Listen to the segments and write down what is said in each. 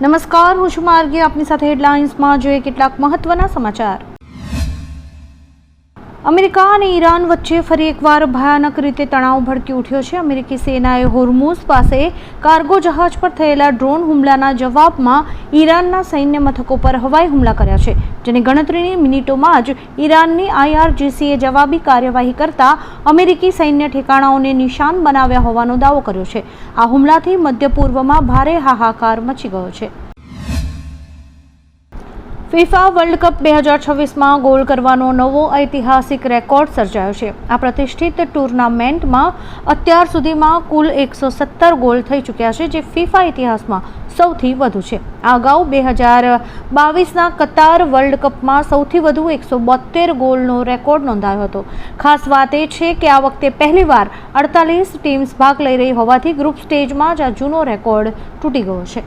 નમસ્કાર, હું છું માર્ગી. આપની સાથે હેડલાઇન્સમાં જોઈએ કેટલાક મહત્વના સમાચાર. અમેરિકા અને ઈરાન વચ્ચે ફરી એકવાર ભયાનક રીતે તણાવ ભડકી ઉઠ્યો છે. અમેરિકી સેનાએ હોર્મુઝ પાસે કાર્ગો જહાજ પર થયેલા ડ્રોન હુમલાના જવાબમાં ઈરાનના સૈન્ય મથકો પર હવાઈ હુમલા કર્યા છે, જેની ગણતરીની મિનિટોમાં જ ઈરાનની IRGCએ જવાબી કાર્યવાહી કરતા અમેરિકી સૈન્ય ઠેકાણાઓને નિશાન બનાવ્યા હોવાનો દાવો કર્યો છે. આ હુમલાથી મધ્ય પૂર્વમાં ભારે હાહાકાર મચી ગયો છે. ફિફા વર્લ્ડ કપ 2026માં ગોલ કરવાનો નવો ઐતિહાસિક રેકોર્ડ સર્જાયો છે. આ પ્રતિષ્ઠિત ટુર્નામેન્ટમાં અત્યાર સુધીમાં કુલ 117 ગોલ થઈ ચૂક્યા છે, જે ફિફા ઇતિહાસમાં સૌથી વધુ છે. આ અગાઉ 2022ના કતાર વર્લ્ડ કપમાં સૌથી વધુ 172 ગોલનો રેકોર્ડ નોંધાયો હતો. ખાસ વાત એ છે કે આ વખતે પહેલીવાર 48 ટીમ્સ ભાગ લઈ રહી હોવાથી ગ્રુપ સ્ટેજમાં જ આ જૂનો રેકોર્ડ તૂટી ગયો છે.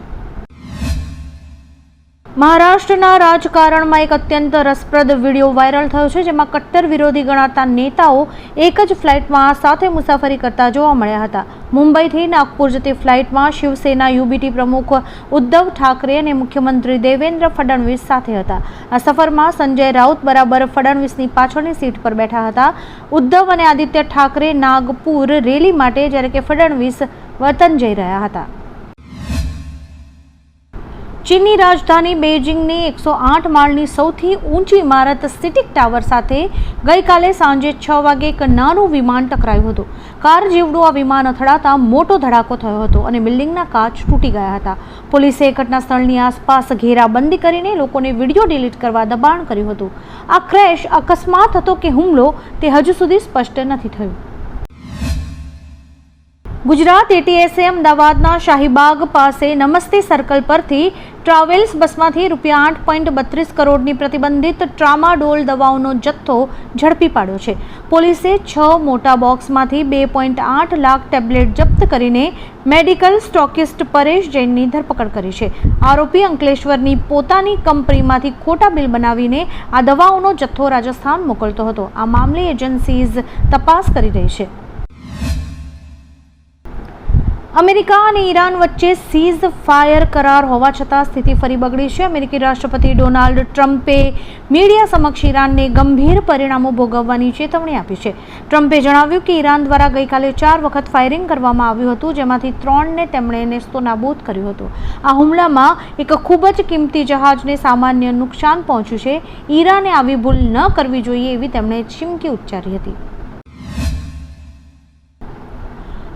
મહારાષ્ટ્રના રાજકારણમાં એક અત્યંત રસપ્રદ વિડીયો વાયરલ થયો છે, જેમાં કટ્ટર વિરોધી ગણાતા નેતાઓ એક જ ફ્લાઇટમાં સાથે મુસાફરી કરતા જોવા મળ્યા હતા. મુંબઈથી નાગપુર જતી ફ્લાઇટમાં શિવસેના યુબીટી પ્રમુખ ઉદ્ધવ ઠાકરે અને મુખ્યમંત્રી દેવેન્દ્ર ફડણવીસ સાથે હતા. આ સફરમાં સંજય રાઉત બરાબર ફડણવીસની પાછળની સીટ પર બેઠા હતા. ઉદ્ધવ અને આદિત્ય ઠાકરે નાગપુર રેલી માટે, જ્યારે કે ફડણવીસ વતન જઈ રહ્યા હતા. ચીનની રાજધાની બેઇજિંગની 108 માળની સૌથી ઊંચી ઇમારત સિટિક ટાવર સાથે ગઈકાલે સાંજે 6 વાગે એક નાનું વિમાન ટકરાયું હતું. કાર જેવડું આ વિમાન અથડાતા મોટો ધડાકો થયો હતો અને બિલ્ડિંગના કાચ તૂટી ગયા હતા. પોલીસે ઘટના સ્થળની આસપાસ ઘેરાબંધી કરીને લોકોને વિડીયો ડિલીટ કરવા દબાણ કર્યું હતું. આ ક્રેશ અકસ્માત હતો કે હુમલો તે હજુ સુધી સ્પષ્ટ નથી થયું. ગુજરાત ATSએ અમદાવાદના શાહીબાગ પાસે નમસ્તે સર્કલ પરથી ટ્રાવેલ્સ બસમાંથી ₹8.32 કરોડની પ્રતિબંધિત ટ્રામાડોલ દવાઓનો જથ્થો ઝડપી પાડ્યો છે. પોલીસે 6 મોટા બોક્સમાંથી 2.8 લાખ ટેબ્લેટ જપ્ત કરીને મેડિકલ સ્ટોકિસ્ટ પરેશ જૈનની ધરપકડ કરી છે. આરોપી અંકલેશ્વરની પોતાની કંપનીમાંથી ખોટા બિલ બનાવીને આ દવાઓનો જથ્થો રાજસ્થાન મોકલતો હતો. આ મામલે એજન્સીઝ તપાસ કરી રહી છે. અમેરિકા અને ઈરાન વચ્ચે સીઝ ફાયર કરાર હોવા છતાં સ્થિતિ ફરી બગડી છે. અમેરિકી રાષ્ટ્રપતિ ડોનાલ્ડ ટ્રમ્પે મીડિયા સમક્ષ ઈરાનને ગંભીર પરિણામો ભોગવવાની ચેતવણી આપી છે. ટ્રમ્પે જણાવ્યું કે ઈરાન દ્વારા ગઈકાલે 4 વખત ફાયરિંગ કરવામાં આવ્યું હતું, જેમાંથી 3ને તેમણે નેસ્તોનાબૂદ કર્યું હતું. આ હુમલામાં એક ખૂબ જ કિંમતી જહાજને સામાન્ય નુકસાન પહોંચ્યું છે. ઈરાને આવી ભૂલ ન કરવી જોઈએ એવી તેમણે ચીમકી ઉચ્ચારી હતી.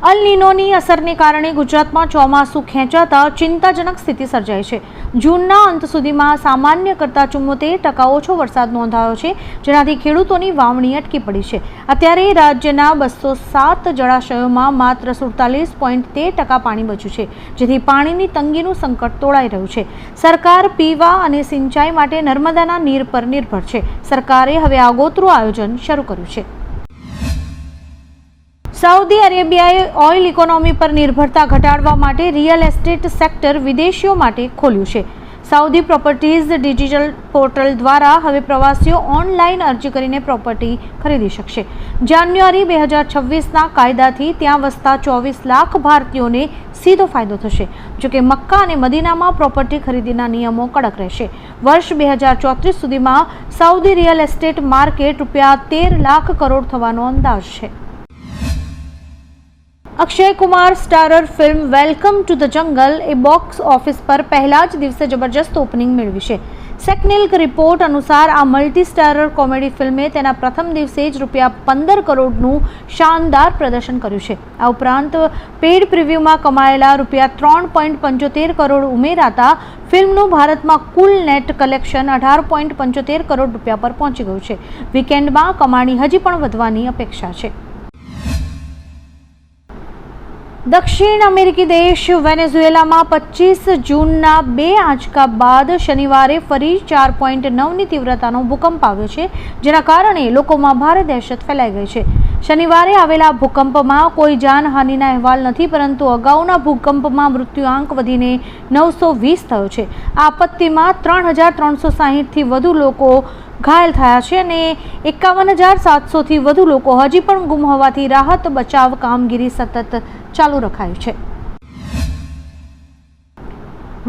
અલ નીનોની અસરને કારણે ગુજરાતમાં ચોમાસું ખેંચાતા ચિંતાજનક સ્થિતિ સર્જાઈ છે. જૂનના અંત સુધીમાં સામાન્ય કરતાં 74% ઓછો વરસાદ નોંધાયો છે, જેનાથી ખેડૂતોની વાવણી અટકી પડી છે. અત્યારે રાજ્યના 207 જળાશયોમાં માત્ર 47.13% પાણી બચ્યું છે, જેથી પાણીની તંગીનું સંકટ તોળાઈ રહ્યું છે. સરકાર પીવા અને સિંચાઈ માટે નર્મદાના નીર પર નિર્ભર છે. સરકારે હવે આગોતરું આયોજન શરૂ કર્યું છે. સાઉદી અરેબિયાએ ઓઇલ ઇકોનોમી પર નિર્ભરતા ઘટાડવા માટે રિયલ એસ્ટેટ સેક્ટર વિદેશીઓ માટે ખોલ્યું છે. સાઉદી પ્રોપર્ટીઝ ડિજિટલ પોર્ટલ દ્વારા હવે પ્રવાસીઓ ઓનલાઈન અરજી કરીને પ્રોપર્ટી ખરીદી શકશે. જાન્યુઆરી 2026ના કાયદાથી ત્યાં વસતા 24 લાખ ભારતીયોને સીધો ફાયદો થશે. જોકે મક્કા અને મદીનામાં પ્રોપર્ટી ખરીદીના નિયમો કડક રહેશે. વર્ષ 2034 સુધીમાં Saudi real estate market ₹13 lakh crore થવાનો અંદાજ છે. Akshay Kumar starrer film welcome to the jungle A box office પર પહેલા જ દિવસે જબરજસ્ત ઓપનિંગ મેળવી છે. સેકનિલ્ક રિપોર્ટ અનુસાર આ મલ્ટી સ્ટારર કોમેડી ફિલ્મે તેના પ્રથમ દિવસે જ ₹15 કરોડનું શાનદાર પ્રદર્શન કર્યું છે. આ ઉપરાંત પેઇડ પ્રિવ્યુમાં કમાયેલા ₹3.75 કરોડ ઉમેરાતા ફિલ્મનું ભારતમાં કુલ નેટ કલેક્શન ₹18.75 કરોડ પર પહોંચી ગયું છે. વીકેન્ડમાં કમાણી હજી પણ વધવાની અપેક્ષા છે. દક્ષિણ અમેરિકી દેશ વેનેઝુએલામાં 25 જૂનના 2 આંચકા બાદ શનિવારે ફરી 4.9ની તીવ્રતાનો ભૂકંપ આવ્યો છે, જેના કારણે લોકોમાં ભારે દહેશત ફેલાઈ ગઈ છે. શનિવારે આવેલા ભૂકંપમાં કોઈ જાનહાનિના અહેવાલ નથી, પરંતુ અગાઉના ભૂકંપમાં મૃત્યુઆંક વધીને 920 થયો છે. આ આપત્તિમાં 3360થી વધુ લોકો ઘાયલ થયા છે અને 51,700થી વધુ લોકો હજી પણ ગુમ હોવાથી રાહત બચાવ કામગીરી સતત ચાલુ રખાયું છે.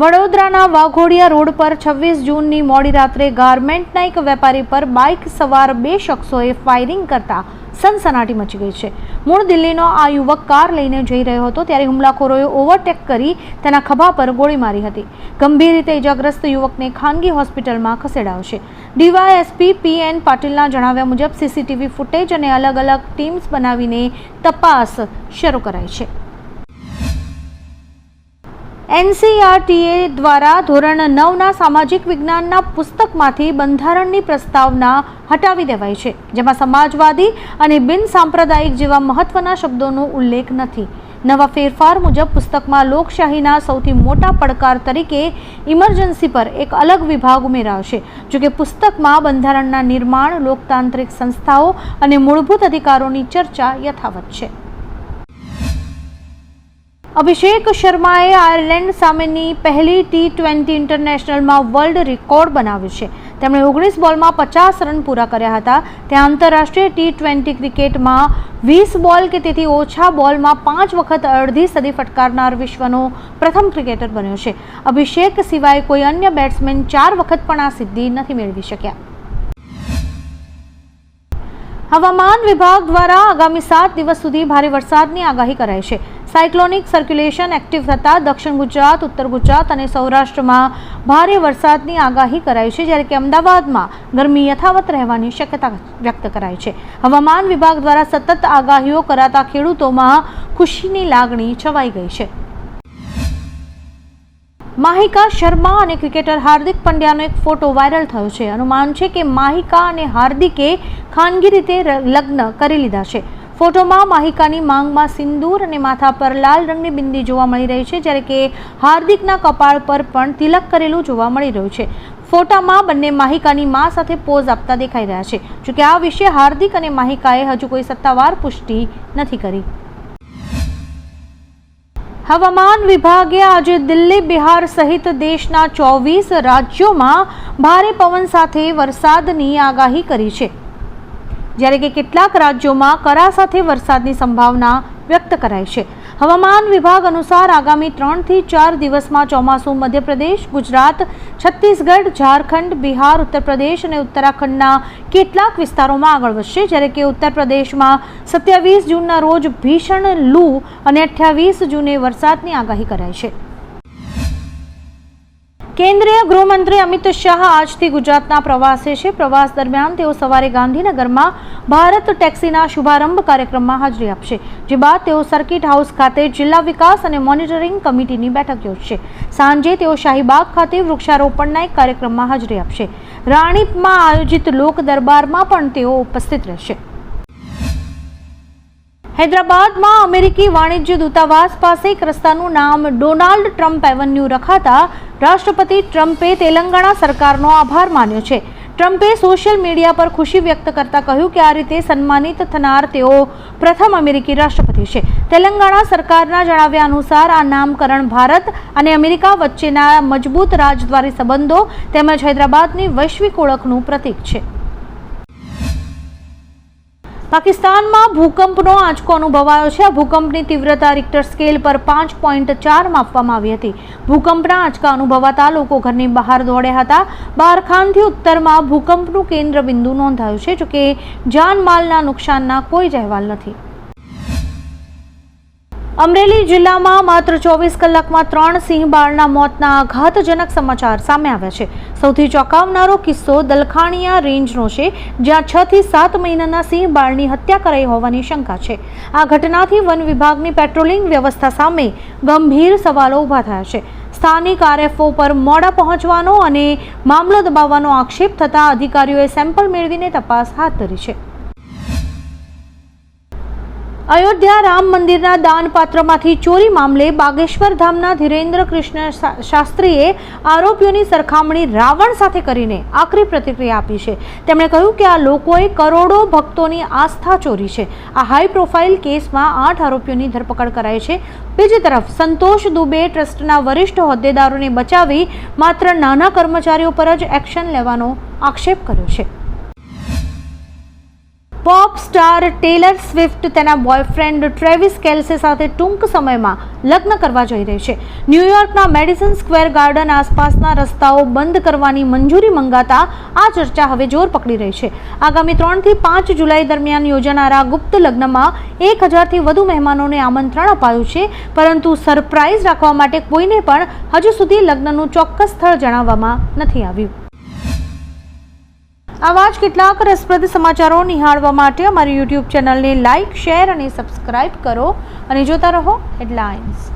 વડોદરાના વાઘોડિયા રોડ પર 26 જૂનની મોડી રાત્રે ગાર્મેન્ટના એક વેપારી પર બાઇક સવાર 2 શખ્સોએ ફાયરિંગ કરતા સનસનાટી મચી ગઈ છે. મૂળ દિલ્હીનો આ યુવક કાર લઈને જઈ રહ્યો હતો ત્યારે હુમલાખોરોએ ઓવરટેક કરી તેના ખભા પર ગોળી મારી હતી. ગંભીર રીતે ઇજાગ્રસ્ત યુવકને ખાનગી હોસ્પિટલમાં ખસેડાયો છે. ડીવાયએસપી પીએન પાટીલના જણાવ્યા મુજબ સીસીટીવી ફૂટેજ અને અલગ અલગ ટીમ્સ બનાવીને તપાસ શરૂ કરાઈ છે. એનસીઈઆરટીએ દ્વારા ધોરણ 9ના સામાજિક વિજ્ઞાનના પુસ્તકમાંથી બંધારણની પ્રસ્તાવના હટાવી દેવાઈ છે, જેમાં સમાજવાદી અને બિન સાંપ્રદાયિક જેવા મહત્વના શબ્દોનો ઉલ્લેખ નથી. નવા ફેરફાર મુજબ પુસ્તકમાં લોકશાહીના સૌથી મોટા પડકાર તરીકે ઇમરજન્સી પર એક અલગ વિભાગ ઉમેરાયો છે. જોકે પુસ્તકમાં બંધારણના નિર્માણ, લોકતાંત્રિક સંસ્થાઓ અને મૂળભૂત અધિકારોની ચર્ચા યથાવત છે. અભિષેક શર્માએ આયર્લેન્ડ સામેની પહેલી T20 ઇન્ટરનેશનલમાં વર્લ્ડ રેકોર્ડ બનાવ્યો છે. તેમણે 19 બોલમાં 50 રન પૂરા કર્યા હતા. તે આંતરરાષ્ટ્રીય T20 ક્રિકેટમાં 20 બોલ કે તેથી ઓછા બોલમાં 5 વખત અડધી સદી ફટકારનાર વિશ્વનો પ્રથમ ક્રિકેટર બન્યો છે. અભિષેક સિવાય કોઈ અન્ય બેટ્સમેન 4 વખત પણ આ સિદ્ધિ નથી મેળવી શક્યા. હવામાન વિભાગ દ્વારા આગામી 7 દિવસ સુધી ભારે વરસાદની આગાહી કરાઈ છે. સાયક્લોનિક સર્ક્યુલેશન એક્ટિવ થતાં દક્ષિણ ગુજરાત, ઉત્તર ગુજરાત અને સૌરાષ્ટ્રમાં ભારે વરસાદની આગાહી કરાઈ છે, જ્યારે કે અમદાવાદમાં ગરમી યથાવત રહેવાની શક્યતા વ્યક્ત કરાઈ છે. હવામાન વિભાગ દ્વારા સતત આગાહીઓ કરાતા ખેડૂતોમાં ખુશીની લાગણી છવાઈ ગઈ છે. માહિકા શર્મા અને ક્રિકેટર હાર્દિક પંડ્યાનો એક ફોટો વાયરલ થયો છે. અનુમાન છે કે માહિકા અને હાર્દિકે ખાનગી રીતે લગ્ન કરી લીધા છે. ફોટોમાં માહિકાની માંગમાં સિંદૂર અને માથા પર લાલ રંગની બિંદી જોવા મળી રહી છે, જ્યારે કે હાર્દિકના કપાળ પર પણ તિલક કરેલું જોવા મળી રહ્યું છે. ફોટામાં બંને માહિકાની મા સાથે પોઝ આપતા દેખાઈ રહ્યા છે. જોકે આ વિશે હાર્દિક અને માહિકાએ હજુ કોઈ સત્તાવાર પુષ્ટિ નથી કરી. હવામાન વિભાગે આજે દિલ્હી, બિહાર સહિત દેશના 24 રાજ્યોમાં ભારે પવન સાથે વરસાદની આગાહી કરી છે, જ્યારે કે કેટલાક રાજ્યોમાં કરા સાથે વરસાદની સંભાવના વ્યક્ત કરાઈ છે. હવામાન વિભાગ અનુસાર આગામી 3 થી 4 દિવસમાં ચોમાસું મધ્યપ્રદેશ, ગુજરાત, છત્તીસગઢ, ઝારખંડ, બિહાર, ઉત્તર પ્રદેશ અને ઉત્તરાખંડના કેટલાક વિસ્તારોમાં આગળ વધશે, જ્યારે કે ઉત્તર પ્રદેશમાં 27 જૂનના રોજ ભીષણ લૂ અને 28 જૂને વરસાદની આગાહી કરાઈ છે. કેન્દ્રીય ગૃહમંત્રી અમિત શાહ આજથી ગુજરાતના પ્રવાસે છે. પ્રવાસ દરમિયાન તેઓ સવારે ગાંધીનગરમાં ભારત ટેક્સીના શુભારંભ કાર્યક્રમમાં હાજરી આપશે, જે બાદ તેઓ સર્કિટ હાઉસ ખાતે જિલ્લા વિકાસ અને મોનિટરિંગ કમિટીની બેઠક યોજશે. સાંજે તેઓ શાહીબાગ ખાતે વૃક્ષારોપણના એક કાર્યક્રમમાં હાજરી આપશે. રાણીપમાં આયોજિત લોક દરબારમાં પણ તેઓ ઉપસ્થિત રહેશે. હૈદરાબાદમાં અમેરિકી વાણિજ્ય દૂતાવાસ પાસે એક રસ્તાનું નામ ડોનાલ્ડ ટ્રમ્પ એવન્યુ રખાતા રાષ્ટ્રપતિ ટ્રમ્પે તેલંગાણા સરકારનો આભાર માન્યો છે. ટ્રમ્પે સોશિયલ મીડિયા પર ખુશી વ્યક્ત કરતા કહ્યું કે આ રીતે સન્માનિત થનાર તેઓ પ્રથમ અમેરિકી રાષ્ટ્રપતિ છે. તેલંગાણા સરકારના જણાવ્યા અનુસાર આ નામકરણ ભારત અને અમેરિકા વચ્ચેના મજબૂત રાજદ્વારી સંબંધો તેમજ હૈદરાબાદની વૈશ્વિક ઓળખનું પ્રતીક છે. પાકિસ્તાનમાં ભૂકંપનો આંચકો અનુભવાયો છે. આ ભૂકંપની તીવ્રતા રિક્ટર સ્કેલ પર 5.4 માપવામાં આવી હતી. ભૂકંપના આંચકા અનુભવાતા લોકો ઘરની બહાર દોડ્યા હતા. બારખાનથી ઉત્તરમાં ભૂકંપનું કેન્દ્ર બિંદુ નોંધાયું છે, જોકે જાનમાલના નુકસાનના કોઈ જ અહેવાલ નથી. અમરેલી જિલ્લામાં માત્ર 24 કલાકમાં 3 સિંહ બાળના મોતના આઘાતજનક સમાચાર સામે આવ્યા છે. સૌથી ચોંકાવનારો કિસ્સો દલખાણીયા રેન્જનો છે, જ્યાં 6 થી 7 મહિનાના સિંહ બાળની હત્યા કરાઈ હોવાની શંકા છે. આ ઘટનાથી વન વિભાગની પેટ્રોલિંગ વ્યવસ્થા સામે ગંભીર સવાલો ઊભા થયા છે. સ્થાનિક આરએફઓ પર મોડા પહોંચવાનો અને મામલો દબાવવાનો આક્ષેપ થતા અધિકારીઓએ સેમ્પલ મેળવીને તપાસ હાથ ધરી છે. અયોધ્યા રામ મંદિરના દાનપાત્રમાંથી ચોરી મામલે બાગેશ્વર ધામના ધીરેન્દ્ર કૃષ્ણ શાસ્ત્રીએ આરોપીઓની સરખામણી રાવણ સાથે કરીને આકરી પ્રતિક્રિયા આપી છે. તેમણે કહ્યું કે આ લોકોએ કરોડો ભક્તોની આસ્થા ચોરી છે. આ હાઈ પ્રોફાઇલ કેસમાં 8 આરોપીઓની ધરપકડ કરાઈ છે. બીજી તરફ સંતોષ દુબે ટ્રસ્ટના વરિષ્ઠ હોદ્દેદારોને બચાવી માત્ર નાના કર્મચારીઓ પર જ એક્શન લેવાનો આક્ષેપ કર્યો છે. પોપ સ્ટાર ટેલર સ્વિફ્ટ તેના બોયફ્રેન્ડ ટ્રેવિસ કેલ્સે સાથે ટૂંક સમયમાં લગ્ન કરવા જઈ રહી છે. ન્યૂયોર્કના મેડિસન સ્ક્વેર ગાર્ડન આસપાસના રસ્તાઓ બંધ કરવાની મંજૂરી મંગાતા આ ચર્ચા હવે જોર પકડી રહી છે. આગામી 3 થી 5 જુલાઈ દરમિયાન યોજાનારા ગુપ્ત લગ્નમાં 1000થી વધુ મહેમાનોને આમંત્રણ અપાયું છે, પરંતુ સરપ્રાઇઝ રાખવા માટે કોઈને પણ હજુ સુધી લગ્નનું ચોક્કસ સ્થળ જણાવવામાં નથી આવ્યું. આવા જ કેટલાક રસપ્રદ સમાચારો નિહાળવા માટે અમારી YouTube ચેનલને લાઇક, શેર અને સબસ્ક્રાઇબ કરો અને જોતા રહો હેડલાઇન્સ.